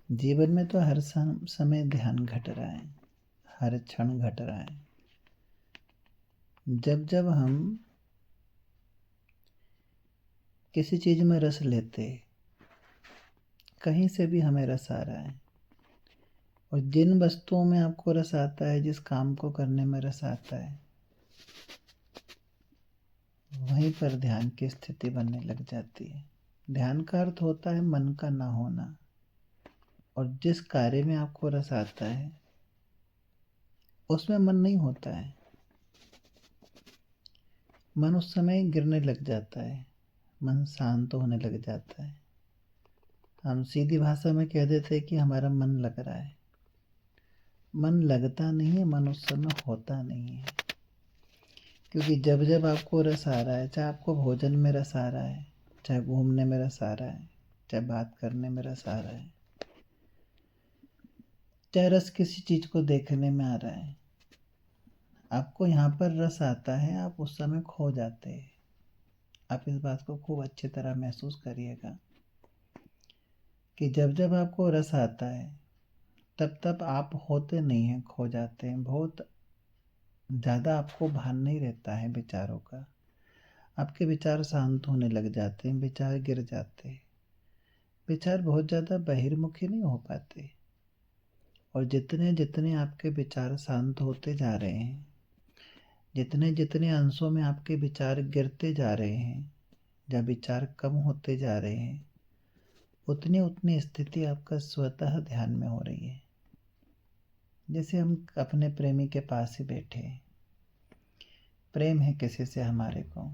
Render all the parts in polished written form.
जीवन में तो हर समय ध्यान घट रहा है, हर क्षण घट रहा है। जब जब हम किसी चीज़ में रस लेते, कहीं से भी हमें रस आ रहा है, और जिन वस्तुओं में आपको रस आता है, जिस काम को करने में रस आता है, वहीं पर ध्यान की स्थिति बनने लग जाती है। ध्यान का अर्थ होता है मन का ना होना, और जिस कार्य में आपको रस आता है उसमें मन नहीं होता है। मन उस समय गिरने लग जाता है, मन शांत होने लग जाता है। हम सीधी भाषा में कह देते हैं कि हमारा मन लग रहा है। मन लगता नहीं है, मन उस समय होता नहीं है। क्योंकि जब जब आपको रस आ रहा है, चाहे आपको भोजन में रस आ रहा है, चाहे घूमने में रस आ रहा है, चाहे बात करने में रस आ रहा है, चाहे रस किसी चीज़ को देखने में आ रहा है, आपको यहाँ पर रस आता है, आप उस समय खो जाते हैं। आप इस बात को खूब अच्छी तरह महसूस करिएगा कि जब जब आपको रस आता है, तब तब आप होते नहीं हैं, खो जाते हैं। बहुत ज़्यादा आपको भान नहीं रहता है विचारों का। आपके विचार शांत होने लग जाते हैं, विचार गिर जाते हैं। विचार बहुत ज़्यादा बहिर्मुखी नहीं हो पाते, और जितने जितने आपके विचार शांत होते जा रहे हैं, जितने जितने अंशों में आपके विचार गिरते जा रहे हैं, जब विचार कम होते जा रहे हैं, उतनी उतनी स्थिति आपका स्वतः ध्यान में हो रही है। जैसे हम अपने प्रेमी के पास ही बैठे हैं, प्रेम है किसी से हमारे को,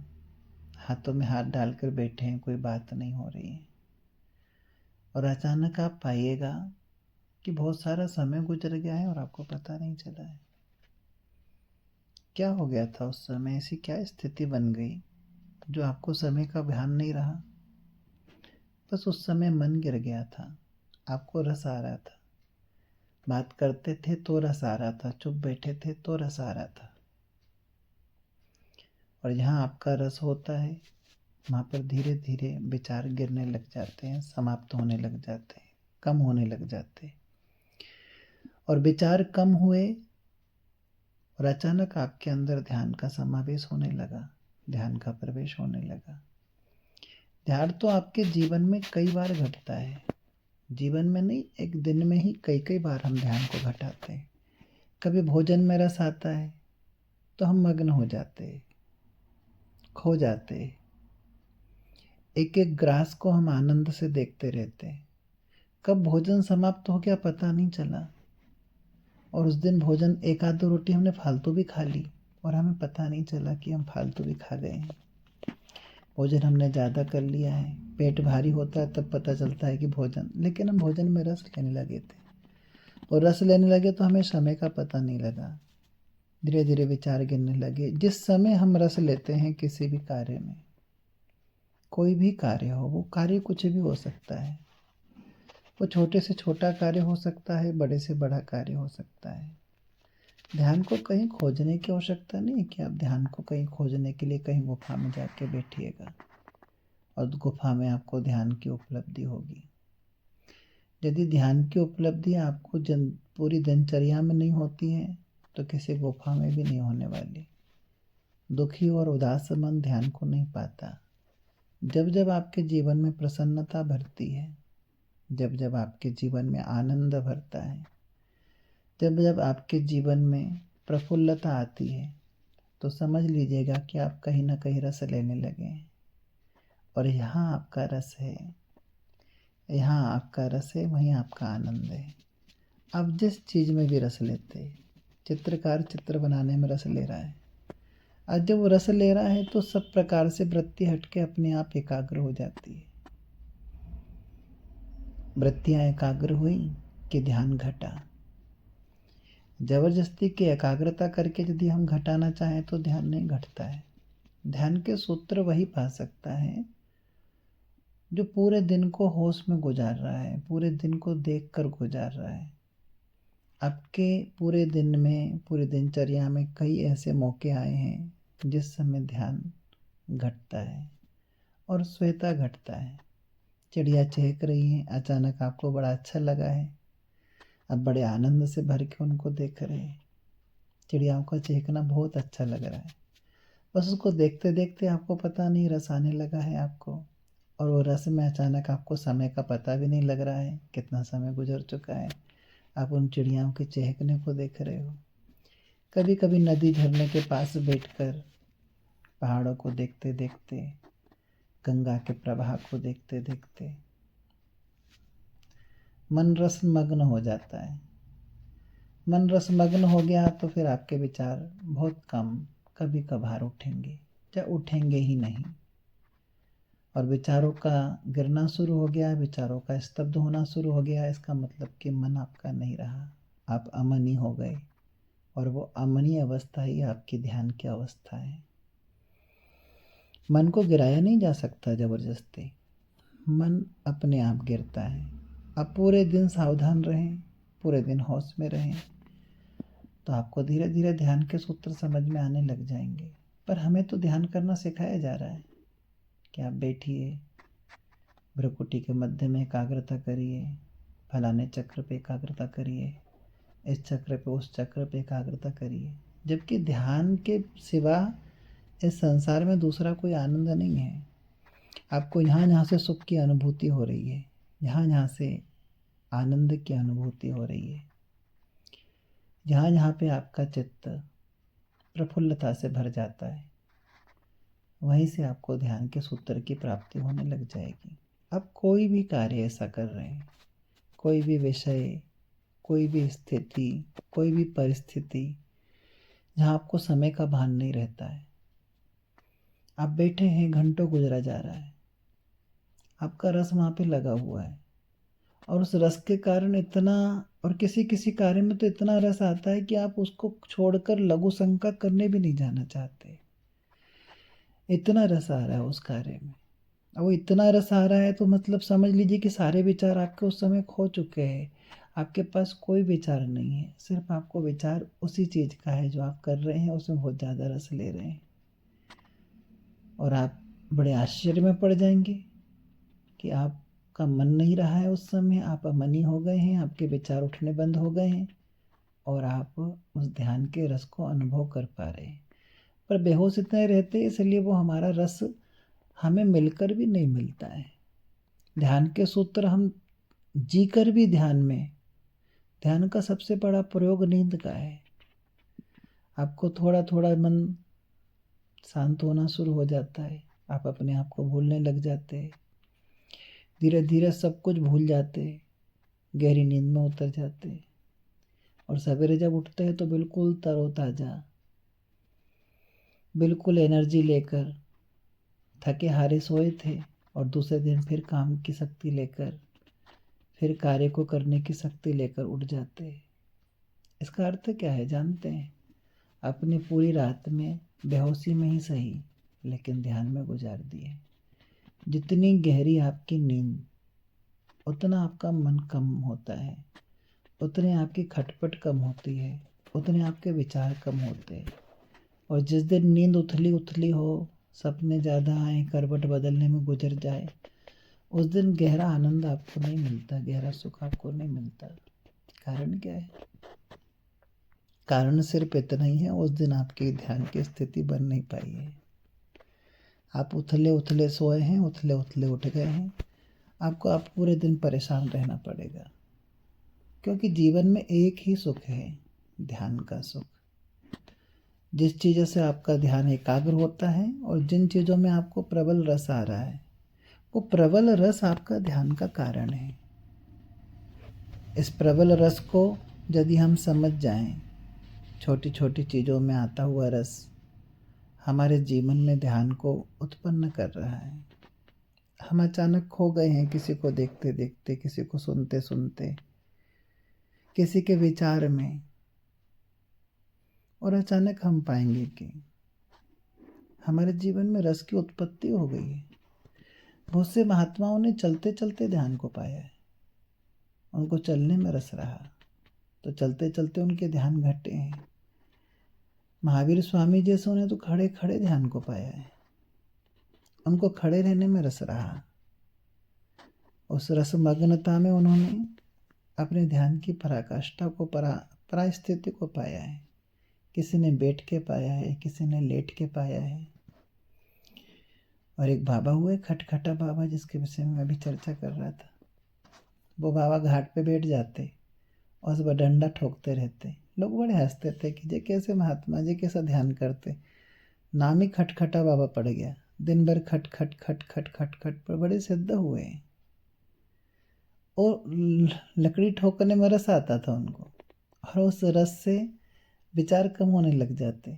हाथों में हाथ डालकर बैठे हैं, कोई बात नहीं हो रही है, और अचानक आप पाइएगा कि बहुत सारा समय गुजर गया है और आपको पता नहीं चला है। क्या हो गया था उस समय? ऐसी क्या स्थिति बन गई जो आपको समय का ध्यान नहीं रहा? बस उस समय मन गिर गया था, आपको रस आ रहा था, बात करते थे तो रस आ रहा था, चुप बैठे थे तो रस आ रहा था। और जहाँ आपका रस होता है, वहाँ पर धीरे धीरे विचार गिरने लग जाते हैं, समाप्त होने लग जाते हैं, कम होने लग जाते हैं। और विचार कम हुए, और अचानक आपके अंदर ध्यान का समावेश होने लगा, ध्यान का प्रवेश होने लगा। ध्यान तो आपके जीवन में कई बार घटता है, जीवन में नहीं, एक दिन में ही कई कई बार हम ध्यान को घटाते हैं। कभी भोजन में रस आता है तो हम मग्न हो जाते हैं, खो जाते हैं। एक एक ग्रास को हम आनंद से देखते रहते हैं। कब भोजन समाप्त हो गया पता नहीं चला, और उस दिन भोजन एक आध दो रोटी हमने फालतू भी खा ली, और हमें पता नहीं चला कि हम फालतू भी खा गए हैं। भोजन हमने ज़्यादा कर लिया है, पेट भारी होता है तब पता चलता है कि भोजन, लेकिन हम भोजन में रस लेने लगे थे, और रस लेने लगे तो हमें समय का पता नहीं लगा। धीरे धीरे विचार गिरने लगे। जिस समय हम रस लेते हैं किसी भी कार्य में, कोई भी कार्य हो, वो कार्य कुछ भी हो सकता है, वो छोटे से छोटा कार्य हो सकता है, बड़े से बड़ा कार्य हो सकता है। ध्यान को कहीं खोजने की आवश्यकता नहीं है कि आप ध्यान को कहीं खोजने के लिए कहीं गुफा में जाके बैठिएगा और गुफा में आपको ध्यान की उपलब्धि होगी। यदि ध्यान की उपलब्धि आपको पूरी दिनचर्या में नहीं होती है, तो किसी गुफा में भी नहीं होने वाली। दुखी और उदास मन ध्यान को नहीं पाता। जब जब आपके जीवन में प्रसन्नता भरती है, जब जब आपके जीवन में आनंद भरता है, जब जब आपके जीवन में प्रफुल्लता आती है, तो समझ लीजिएगा कि आप कहीं ना कहीं रस लेने लगे हैं। और यहाँ आपका रस है, यहाँ आपका रस है, वहीं आपका आनंद है। आप जिस चीज़ में भी रस लेते हैं, चित्रकार चित्र बनाने में रस ले रहा है, आज जब वो रस ले रहा है तो सब प्रकार से वृत्ति हटके अपने आप एकाग्र हो जाती है। वृत्तियाँ एकाग्र हुई कि ध्यान घटा। जबरदस्ती की एकाग्रता करके यदि हम घटाना चाहें तो ध्यान नहीं घटता है। ध्यान के सूत्र वही पा सकता है जो पूरे दिन को होश में गुजार रहा है, पूरे दिन को देख कर गुजार रहा है। आपके पूरे दिन में, पूरी दिनचर्या में कई ऐसे मौके आए हैं जिस समय ध्यान घटता है और श्वेता घटता है। चिड़िया चहक रही हैं, अचानक आपको बड़ा अच्छा लगा है, अब बड़े आनंद से भर के उनको देख रहे हैं। चिड़ियाओं का चहकना बहुत अच्छा लग रहा है। बस उसको देखते देखते आपको पता नहीं रस आने लगा है आपको, और वो रस में अचानक आपको समय का पता भी नहीं लग रहा है, कितना समय गुजर चुका है। आप उन चिड़ियाओं के चहकने को देख रहे हो। कभी कभी नदी झरने के पास बैठकर पहाड़ों को देखते देखते, गंगा के प्रवाह को देखते देखते मन रसमग्न हो जाता है। मन रसमग्न हो गया तो फिर आपके विचार बहुत कम कभी कभार उठेंगे, या उठेंगे ही नहीं। और विचारों का गिरना शुरू हो गया, विचारों का स्तब्ध होना शुरू हो गया, इसका मतलब कि मन आपका नहीं रहा, आप अमनी हो गए। और वो अमनी अवस्था ही आपकी ध्यान की अवस्था है। मन को गिराया नहीं जा सकता जबरदस्ती, मन अपने आप गिरता है। आप पूरे दिन सावधान रहें, पूरे दिन होश में रहें, तो आपको धीरे धीरे ध्यान के सूत्र समझ में आने लग जाएंगे। पर हमें तो ध्यान करना सिखाया जा रहा है कि आप बैठिए, भ्रुकुटी के मध्य में एकाग्रता करिए, फलाने चक्र पे एकाग्रता करिए, इस चक्र पे उस चक्र पे एकाग्रता करिए। जबकि ध्यान के सिवा इस संसार में दूसरा कोई आनंद नहीं है। आपको यहाँ यहाँ से सुख की अनुभूति हो रही है, यहाँ यहाँ से आनंद की अनुभूति हो रही है, जहाँ जहाँ पे आपका चित्त प्रफुल्लता से भर जाता है, वहीं से आपको ध्यान के सूत्र की प्राप्ति होने लग जाएगी। आप कोई भी कार्य ऐसा कर रहे हैं, कोई भी विषय, कोई भी स्थिति, कोई भी परिस्थिति जहाँ आपको समय का भान नहीं रहता है, आप बैठे हैं, घंटों गुजरा जा रहा है, आपका रस वहाँ पे लगा हुआ है, और उस रस के कारण इतना, और किसी किसी कार्य में तो इतना रस आता है कि आप उसको छोड़कर लघु शंका करने भी नहीं जाना चाहते। इतना रस आ रहा है उस कार्य में। अब वो इतना रस आ रहा है तो मतलब समझ लीजिए कि सारे विचार आपके उस समय खो चुके हैं। आपके पास कोई विचार नहीं है, सिर्फ आपको विचार उसी चीज़ का है जो आप कर रहे हैं, उसमें बहुत ज़्यादा रस ले रहे हैं। और आप बड़े आश्चर्य में पड़ जाएंगे कि आपका मन नहीं रहा है उस समय, आप अमनी हो गए हैं, आपके विचार उठने बंद हो गए हैं, और आप उस ध्यान के रस को अनुभव कर पा रहे हैं। पर बेहोश इतने रहते हैं, इसलिए वो हमारा रस हमें मिलकर भी नहीं मिलता है। ध्यान के सूत्र हम जीकर भी ध्यान का सबसे बड़ा प्रयोग नींद का है। आपको थोड़ा थोड़ा मन शांत होना शुरू हो जाता है, आप अपने आप को भूलने लग जाते हैं, धीरे धीरे सब कुछ भूल जाते हैं, गहरी नींद में उतर जाते हैं, और सवेरे जब उठते हैं तो बिल्कुल तरोताज़ा, बिल्कुल एनर्जी लेकर, थके हारे सोए थे और दूसरे दिन फिर काम की शक्ति लेकर, फिर कार्य को करने की शक्ति लेकर उठ जाते हैं। इसका अर्थ क्या है जानते हैं? अपनी पूरी रात में बेहोशी में ही सही, लेकिन ध्यान में गुजार दिए। जितनी गहरी आपकी नींद, उतना आपका मन कम होता है, उतने आपकी खटपट कम होती है, उतने आपके विचार कम होते हैं। और जिस दिन नींद उथली उथली हो, सपने ज़्यादा आए, करवट बदलने में गुजर जाए, उस दिन गहरा आनंद आपको नहीं मिलता, गहरा सुख आपको नहीं मिलता। कारण क्या है? कारण सिर्फ इतना ही है, उस दिन आपकी ध्यान की स्थिति बन नहीं पाई है। आप उथले उथले सोए हैं, उथले उथले उठ गए हैं, आपको आप पूरे दिन परेशान रहना पड़ेगा। क्योंकि जीवन में एक ही सुख है, ध्यान का सुख। जिस चीज़ों से आपका ध्यान एकाग्र होता है और जिन चीज़ों में आपको प्रबल रस आ रहा है, वो प्रबल रस आपका ध्यान का कारण है। इस प्रबल रस को यदि हम समझ जाएं, छोटी छोटी चीज़ों में आता हुआ रस हमारे जीवन में ध्यान को उत्पन्न कर रहा है। हम अचानक खो गए हैं किसी को देखते देखते, किसी को सुनते सुनते, किसी के विचार में, और अचानक हम पाएंगे कि हमारे जीवन में रस की उत्पत्ति हो गई है। बहुत से महात्माओं ने चलते चलते ध्यान को पाया है, उनको चलने में रस रहा, तो चलते चलते उनके ध्यान घटे हैं। महावीर स्वामी जैसों ने तो खड़े खड़े ध्यान को पाया है, उनको खड़े रहने में रस रहा। उस रसमग्नता में उन्होंने अपने ध्यान की पराकाष्ठा को परास्थिति को पाया है। किसी ने बैठ के पाया है, किसी ने लेट के पाया है। और एक बाबा हुए खटखटा बाबा, जिसके विषय में अभी चर्चा कर रहा था। वो बाबा घाट पे बैठ जाते और उस पर डंडा ठोकते रहते। लोग बड़े हंसते थे कि जे कैसे महात्मा जी कैसा ध्यान करते। नाम ही खटखटा बाबा पड़ गया। दिन भर खट खट खट खट खट खट पर बड़े सिद्ध हुए। और लकड़ी ठोकने में रस आता था उनको, और उस रस से विचार कम होने लग जाते,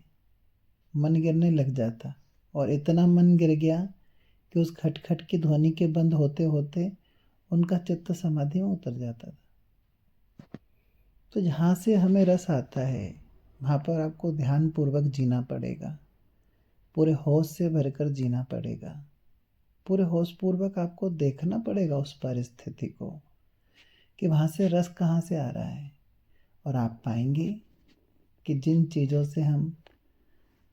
मन गिरने लग जाता। और इतना मन गिर गया कि उस खटखट की ध्वनि के बंद होते होते उनका चित्त समाधि में उतर जाता था। तो जहाँ से हमें रस आता है वहाँ पर आपको ध्यान पूर्वक जीना पड़ेगा, पूरे होश से भरकर जीना पड़ेगा, पूरे होश पूर्वक आपको देखना पड़ेगा उस परिस्थिति को कि वहाँ से रस कहाँ से आ रहा है। और आप पाएंगे कि जिन चीज़ों से हम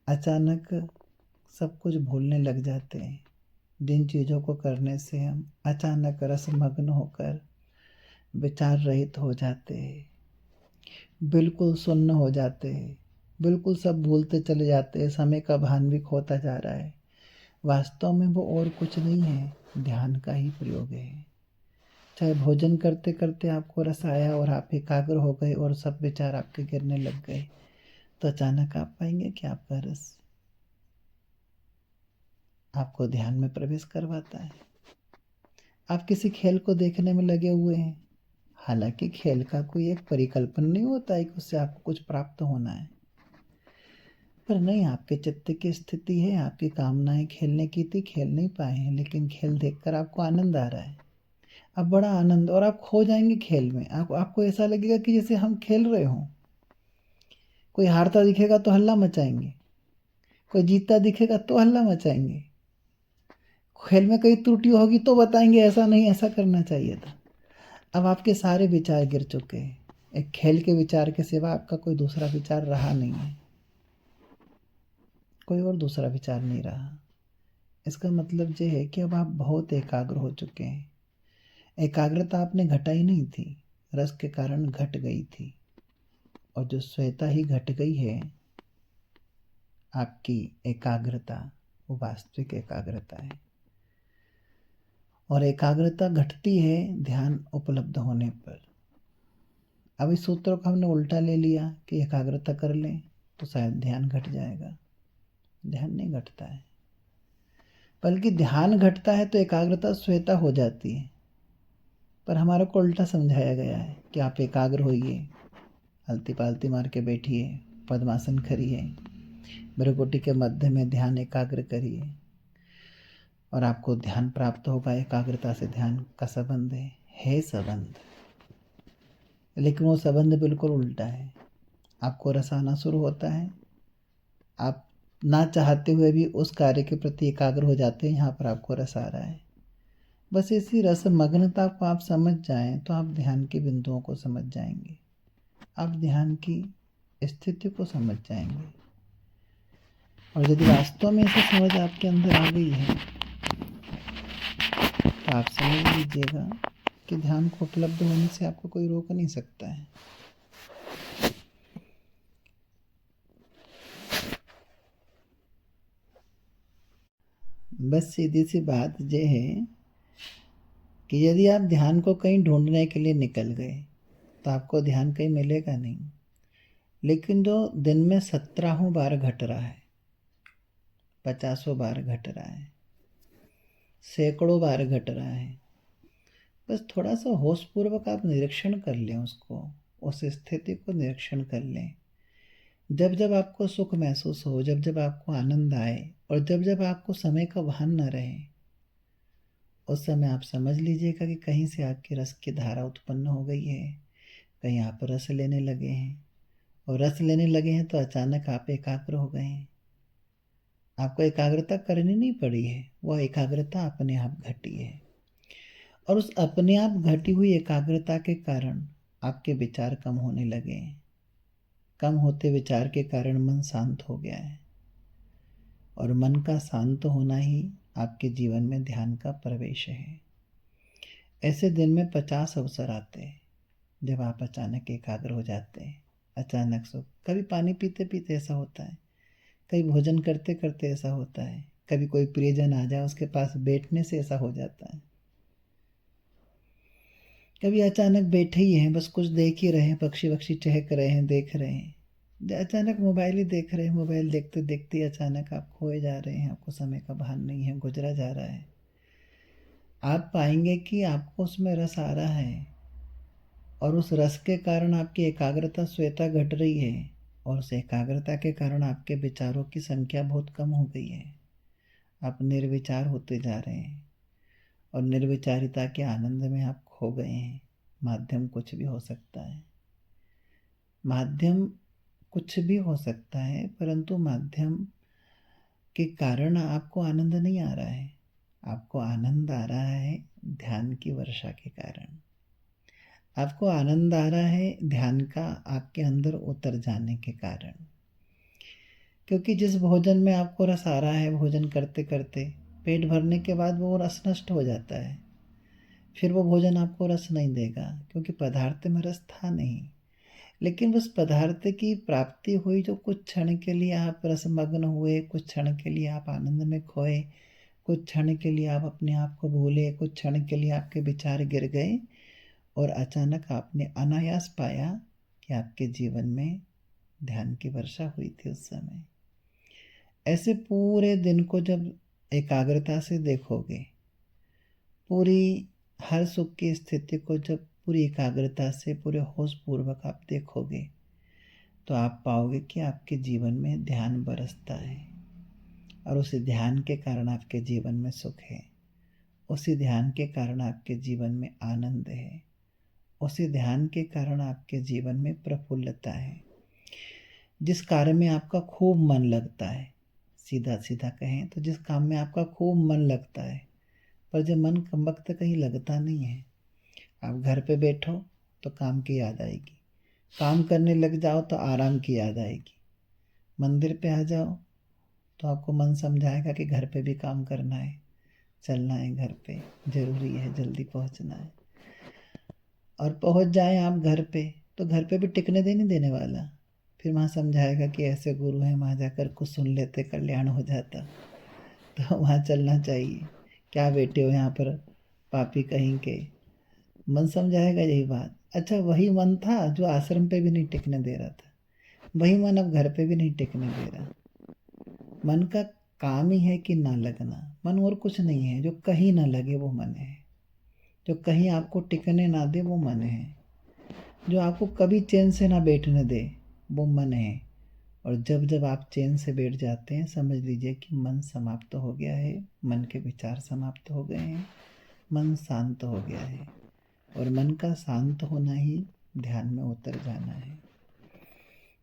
अचानक सब कुछ भूलने लग जाते हैं, जिन चीज़ों को करने से हम अचानक रसमग्न होकर विचार रहित हो जाते हैं, बिल्कुल सुन्न हो जाते हैं, बिल्कुल सब भूलते चले जाते हैं, समय का भान भी खोता जा रहा है, वास्तव में वो और कुछ नहीं है, ध्यान का ही प्रयोग है। चाहे भोजन करते करते आपको रस आया और आप एकाग्र हो गए और सब विचार आपके गिरने लग गए, तो अचानक आप पाएंगे कि आपका रस आपको ध्यान में प्रवेश करवाता है। आप किसी खेल को देखने में लगे हुए हैं, हालांकि खेल का कोई एक परिकल्पना नहीं होता है कि उससे आपको कुछ प्राप्त होना है, पर नहीं, आपके चित्त की स्थिति है, आपकी कामनाएं खेलने की थी, खेल नहीं पाए हैं, लेकिन खेल देखकर आपको आनंद आ रहा है। अब बड़ा आनंद, और आप खो जाएंगे खेल में। आपको ऐसा लगेगा कि जैसे हम खेल रहे हों। कोई हारता दिखेगा तो हल्ला मचाएंगे, कोई जीतता दिखेगा तो हल्ला मचाएंगे, खेल में कई त्रुटि होगी तो बताएंगे ऐसा नहीं, ऐसा करना चाहिए था। अब आपके सारे विचार गिर चुके हैं। एक खेल के विचार के सिवा आपका कोई दूसरा विचार रहा नहीं है, कोई और दूसरा विचार नहीं रहा। इसका मतलब ये है कि अब आप बहुत एकाग्र हो चुके हैं। एकाग्रता आपने घटाई नहीं थी, रस के कारण घट गई थी। और जो स्वयता ही घट गई है आपकी एकाग्रता, वो वास्तविक एकाग्रता है। और एकाग्रता घटती है ध्यान उपलब्ध होने पर। अब इस सूत्र को हमने उल्टा ले लिया कि एकाग्रता कर लें तो शायद ध्यान घट जाएगा। ध्यान नहीं घटता है, बल्कि ध्यान घटता है तो एकाग्रता स्वयता हो जाती है। पर हमारे को उल्टा समझाया गया है कि आप एकाग्र होइए, आलती पालती मार के बैठिए, पद्मासन करिए, भ्रुकुटी के मध्य में ध्यान एकाग्र करिए और आपको ध्यान प्राप्त होगा। एकाग्रता से ध्यान का संबंध है संबंध, लेकिन वो संबंध बिल्कुल उल्टा है। आपको रस आना शुरू होता है, आप ना चाहते हुए भी उस कार्य के प्रति एकाग्र हो जाते हैं, यहाँ पर आपको रस आ रहा है। बस इसी रस मग्नता को आप समझ जाएं तो आप ध्यान के बिंदुओं को समझ जाएंगे, आप ध्यान की स्थिति को समझ जाएंगे। और यदि वास्तव में ऐसी समझ आपके अंदर आ गई है तो आप समझ लीजिएगा कि ध्यान को उपलब्ध होने से आपको कोई रोक नहीं सकता है। बस सीधी सी बात यह है कि यदि आप ध्यान को कहीं ढूंढने के लिए निकल गए तो आपको ध्यान कहीं मिलेगा नहीं। लेकिन जो दिन में 17 बार घट रहा है, 50 बार घट रहा है, सैकड़ों बार घट रहा है, बस थोड़ा सा होशपूर्वक आप निरीक्षण कर लें उसको, उस स्थिति को निरीक्षण कर लें। जब जब आपको सुख महसूस हो, जब जब आपको आनंद आए और जब जब आपको समय का भान न रहे, उस समय आप समझ लीजिएगा कि कहीं से आपकी रस की धारा उत्पन्न हो गई है, कहीं आप रस लेने लगे हैं। और रस लेने लगे हैं तो अचानक आप एकाग्र हो गए हैं। आपको एकाग्रता करनी नहीं पड़ी है, वह एकाग्रता अपने आप घटी है। और उस अपने आप घटी हुई एकाग्रता के कारण आपके विचार कम होने लगे हैं। कम होते विचार के कारण मन शांत हो गया है, और मन का शांत होना ही आपके जीवन में ध्यान का प्रवेश है। ऐसे दिन में 50 अवसर आते हैं जब आप अचानक एकाग्र हो जाते हैं। अचानक सुख, कभी पानी पीते पीते ऐसा होता है, कभी भोजन करते करते ऐसा होता है, कभी कोई प्रियजन आ जाए उसके पास बैठने से ऐसा हो जाता है, कभी अचानक बैठे ही हैं बस कुछ देख ही रहे हैं, पक्षी वक्षी चहक रहे हैं, देख रहे हैं, अचानक मोबाइल ही देख रहे हैं, मोबाइल देखते देखते अचानक आप खोए जा रहे हैं, आपको समय का भान नहीं है, गुजरा जा रहा है। आप पाएंगे कि आपको उसमें रस आ रहा है और उस रस के कारण आपकी एकाग्रता श्वेता घट रही है और उस एकाग्रता के कारण आपके विचारों की संख्या बहुत कम हो गई है। आप निर्विचार होते जा रहे हैं और निर्विचारिता के आनंद में आप खो गए हैं। माध्यम कुछ भी हो सकता है, माध्यम कुछ भी हो सकता है, परंतु माध्यम के कारण आपको आनंद नहीं आ रहा है। आपको आनंद आ रहा है ध्यान की वर्षा के कारण। आपको आनंद आ रहा है ध्यान का आपके अंदर उतर जाने के कारण। क्योंकि जिस भोजन में आपको रस आ रहा है, भोजन करते करते पेट भरने के बाद वो रस नष्ट हो जाता है, फिर वो भोजन आपको रस नहीं देगा, क्योंकि पदार्थ में रस था नहीं। लेकिन उस पदार्थ की प्राप्ति हुई, जो कुछ क्षण के लिए आप रसमग्न हुए, कुछ क्षण के लिए आप आनंद में खोए, कुछ क्षण के लिए आप अपने आप को भूले, कुछ क्षण के लिए आपके विचार गिर गए और अचानक आपने अनायास पाया कि आपके जीवन में ध्यान की वर्षा हुई थी उस समय। ऐसे पूरे दिन को जब एकाग्रता से देखोगे, पूरी हर सुख की स्थिति को जब पूरी एकाग्रता से पूरे होश पूर्वक आप देखोगे, तो आप पाओगे कि आपके जीवन में ध्यान बरसता है और उसी ध्यान के कारण आपके जीवन में सुख है, उसी ध्यान के कारण आपके जीवन में आनंद है, उसी ध्यान के कारण आपके जीवन में प्रफुल्लता है। जिस कार्य में आपका खूब मन लगता है, सीधा सीधा कहें तो जिस काम में आपका खूब मन लगता है, पर जब मन कम वक्त कहीं लगता नहीं है, आप घर पे बैठो तो काम की याद आएगी, काम करने लग जाओ तो आराम की याद आएगी, मंदिर पे आ जाओ तो आपको मन समझाएगा कि घर पे भी काम करना है, चलना है, घर पे ज़रूरी है, जल्दी पहुंचना है। और पहुंच जाए आप घर पे तो घर पे भी टिकने नहीं देने वाला, फिर वहाँ समझाएगा कि ऐसे गुरु हैं, वहाँ जाकर कुछ सुन लेते, कल्याण हो जाता। तो वहाँ चलना चाहिए, क्या बैठे हो यहाँ पर पापी कहीं के। मन समझाएगा यही बात। अच्छा, वही मन था जो आश्रम पे भी नहीं टिकने दे रहा था, वही मन अब घर पे भी नहीं टिकने दे रहा। मन का काम ही है कि ना लगना, मन और कुछ नहीं है। जो कहीं ना लगे वो मन है, जो कहीं आपको टिकने ना दे वो मन है, जो आपको कभी चैन से ना बैठने दे वो मन है। और जब जब आप चैन से बैठ जाते हैं, समझ लीजिए कि मन समाप्त हो गया है, मन के विचार समाप्त हो गए हैं, मन शांत हो गया है। और मन का शांत होना ही ध्यान में उतर जाना है।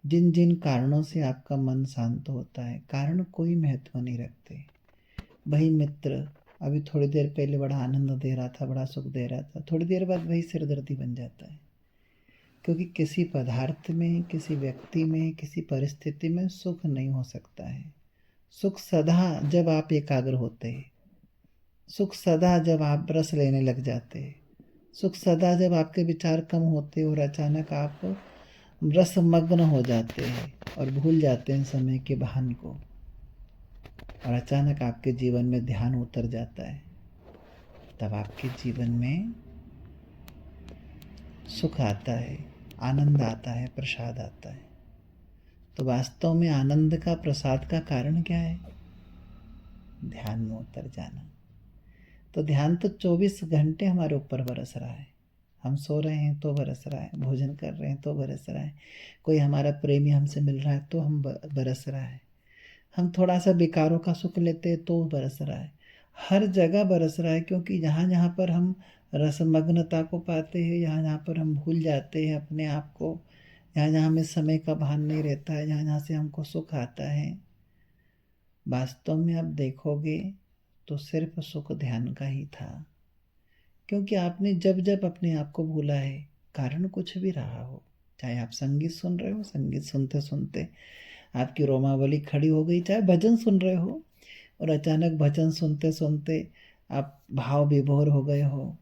जिन जिन कारणों से आपका मन शांत होता है, कारण कोई महत्व नहीं रखते। वही मित्र अभी थोड़ी देर पहले बड़ा आनंद दे रहा था, बड़ा सुख दे रहा था, थोड़ी देर बाद वही सिरदर्दी बन जाता है। क्योंकि किसी पदार्थ में, किसी व्यक्ति में, किसी परिस्थिति में सुख नहीं हो सकता है। सुख सदा जब आप एकाग्र होते हैं, सुख सदा जब आप रस लेने लग जाते हैं, सुख सदा जब आपके विचार कम होते और अचानक आप रसमग्न हो जाते हैं और भूल जाते हैं समय के भान को, और अचानक आपके जीवन में ध्यान उतर जाता है, तब आपके जीवन में सुख आता है, आनंद आता है, प्रसाद आता है। तो वास्तव में आनंद का, प्रसाद का कारण क्या है? ध्यान में उतर जाना। तो ध्यान तो 24 घंटे हमारे ऊपर बरस रहा है। हम सो रहे हैं तो बरस रहा है, भोजन कर रहे हैं तो बरस रहा है, कोई हमारा प्रेमी हमसे मिल रहा है तो हम बरस रहा है, हम थोड़ा सा विकारों का सुख लेते हैं तो बरस रहा है। हर जगह बरस रहा है, क्योंकि जहाँ जहाँ पर हम रसमग्नता को पाते हैं, जहाँ जहाँ पर हम भूल जाते हैं अपने आप को, जहाँ जहाँ हमें समय का भान नहीं रहता है, जहाँ जहाँ से हमको सुख आता है, वास्तव में आप देखोगे तो सिर्फ सुख ध्यान का ही था। क्योंकि आपने जब जब अपने आप को भूला है, कारण कुछ भी रहा हो, चाहे आप संगीत सुन रहे हो, संगीत सुनते सुनते आपकी रोमावली खड़ी हो गई, चाहे भजन सुन रहे हो और अचानक भजन सुनते सुनते आप भाव विभोर हो गए हो,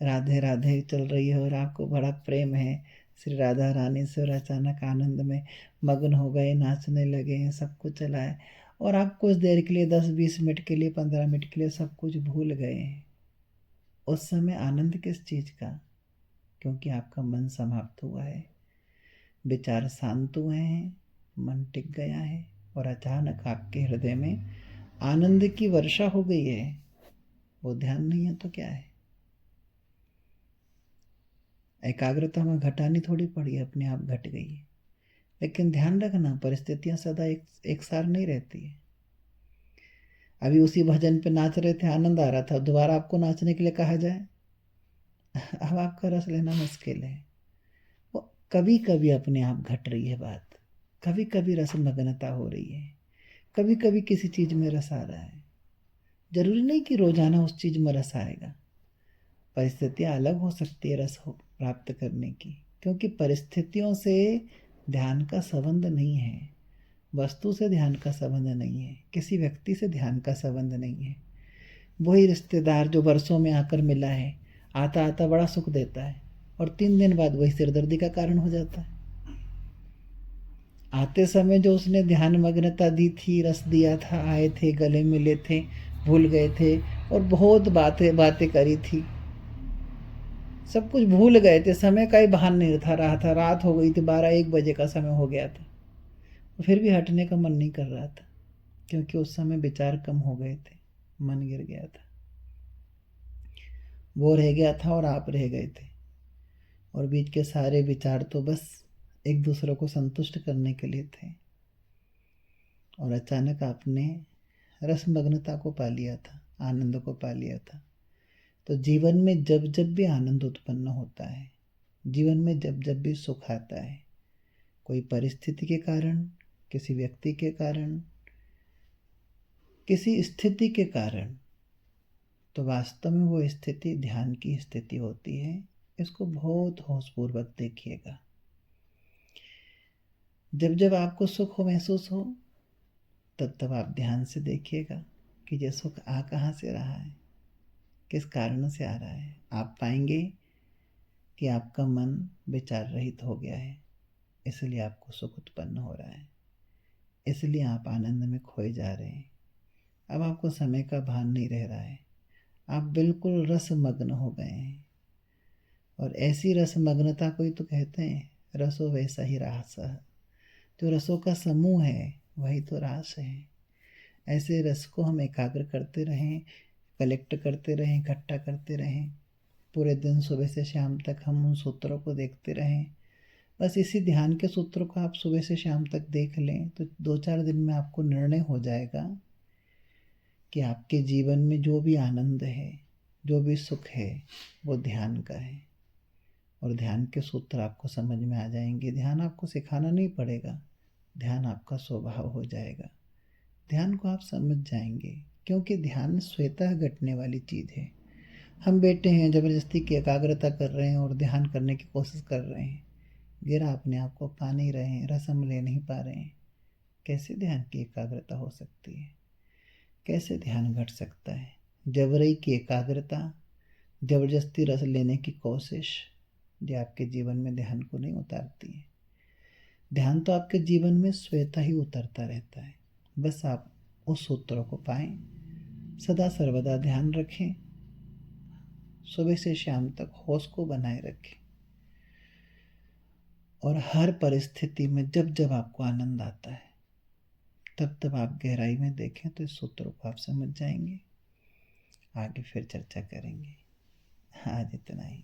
राधे राधे चल रही है और आपको बड़ा प्रेम है श्री राधा रानी से, और अचानक आनंद में मग्न हो गए, नाचने लगे हैं, सब कुछ चला है, और आप कुछ देर के लिए 10-20 मिनट के लिए 15 मिनट के लिए सब कुछ भूल गए हैं। उस समय आनंद किस चीज़ का? क्योंकि आपका मन समाप्त हुआ है, विचार शांत हुए हैं, मन टिक गया है, और अचानक आपके हृदय में आनंद की वर्षा हो गई है। वो ध्यान नहीं है तो क्या है? एकाग्रता में घटानी थोड़ी पड़ी, अपने आप घट गई है। लेकिन ध्यान रखना, परिस्थितियां सदा एक सार नहीं रहती है। अभी उसी भजन पे नाच रहे थे, आनंद आ रहा था, दोबारा आपको नाचने के लिए कहा जाए, अब आपका रस लेना मुश्किल है। वो कभी कभी अपने आप घट रही है बात, कभी कभी रस मग्नता हो रही है, कभी कभी किसी चीज में रस आ रहा है। जरूरी नहीं कि रोजाना उस चीज में रस आएगा। परिस्थितियां अलग हो सकती है रस हो प्राप्त करने की, क्योंकि परिस्थितियों से ध्यान का संबंध नहीं है, वस्तु से ध्यान का संबंध नहीं है, किसी व्यक्ति से ध्यान का संबंध नहीं है। वही रिश्तेदार जो वर्षों में आकर मिला है, आता आता बड़ा सुख देता है, और 3 दिन बाद वही सिरदर्दी का कारण हो जाता है। आते समय जो उसने ध्यान मग्नता दी थी, रस दिया था, आए थे, गले मिले थे, भूल गए थे, और बहुत बातें बातें करी थी, सब कुछ भूल गए थे, समय का ही भान नहीं था रहा था, रात हो गई थी, 12-1 बजे का समय हो गया था, फिर भी हटने का मन नहीं कर रहा था, क्योंकि उस समय विचार कम हो गए थे, मन गिर गया था, वो रह गया था और आप रह गए थे, और बीच के सारे विचार तो बस एक दूसरे को संतुष्ट करने के लिए थे। और अचानक आपने रसमग्नता को पा लिया था, आनंद को पा लिया था। तो जीवन में जब जब भी आनंद उत्पन्न होता है, जीवन में जब जब भी सुख आता है, कोई परिस्थिति के कारण, किसी व्यक्ति के कारण, किसी स्थिति के कारण, तो वास्तव में वो स्थिति ध्यान की स्थिति होती है। इसको बहुत होशपूर्वक देखिएगा। जब जब आपको सुख हो महसूस हो, तब तब आप ध्यान से देखिएगा कि ये सुख आ कहाँ से रहा है, किस कारण से आ रहा है। आप पाएंगे कि आपका मन विचार रहित हो गया है, इसलिए आपको सुख उत्पन्न हो रहा है, इसलिए आप आनंद में खोए जा रहे हैं। अब आपको समय का भान नहीं रह रहा है, आप बिल्कुल रसमग्न हो गए हैं। और ऐसी रसमग्नता को ही तो कहते हैं रसो वैसा ही रास। जो रसों का समूह है वही तो रास है। ऐसे रस को हम एकाग्र करते रहें, कलेक्ट करते रहें, इकट्ठा करते रहें, पूरे दिन सुबह से शाम तक हम उन सूत्रों को देखते रहें। बस इसी ध्यान के सूत्रों को आप सुबह से शाम तक देख लें तो 2-4 दिन में आपको निर्णय हो जाएगा कि आपके जीवन में जो भी आनंद है, जो भी सुख है, वो ध्यान का है। और ध्यान के सूत्र आपको समझ में आ जाएंगे। ध्यान आपको सिखाना नहीं पड़ेगा, ध्यान आपका स्वभाव हो जाएगा। ध्यान को आप समझ जाएंगे, क्योंकि ध्यान स्वतः घटने वाली चीज़ है। हम बैठे हैं, जबरदस्ती की एकाग्रता कर रहे हैं और ध्यान करने की कोशिश कर रहे हैं, गिरा अपने आप को पा नहीं रहे हैं, रसम ले नहीं पा रहे हैं। कैसे ध्यान की एकाग्रता हो सकती है? कैसे ध्यान घट सकता है? जबरई की एकाग्रता, जबरदस्ती रस लेने की कोशिश, जो आपके जीवन में ध्यान को नहीं उतारती है। ध्यान तो आपके जीवन में स्वतः ही उतरता रहता है, बस आप उस सूत्रों को पाएं। सदा सर्वदा ध्यान रखें, सुबह से शाम तक होश को बनाए रखें, और हर परिस्थिति में जब जब आपको आनंद आता है, तब तब आप गहराई में देखें तो इस सूत्रों को आप समझ जाएंगे। आगे फिर चर्चा करेंगे। आज इतना ही।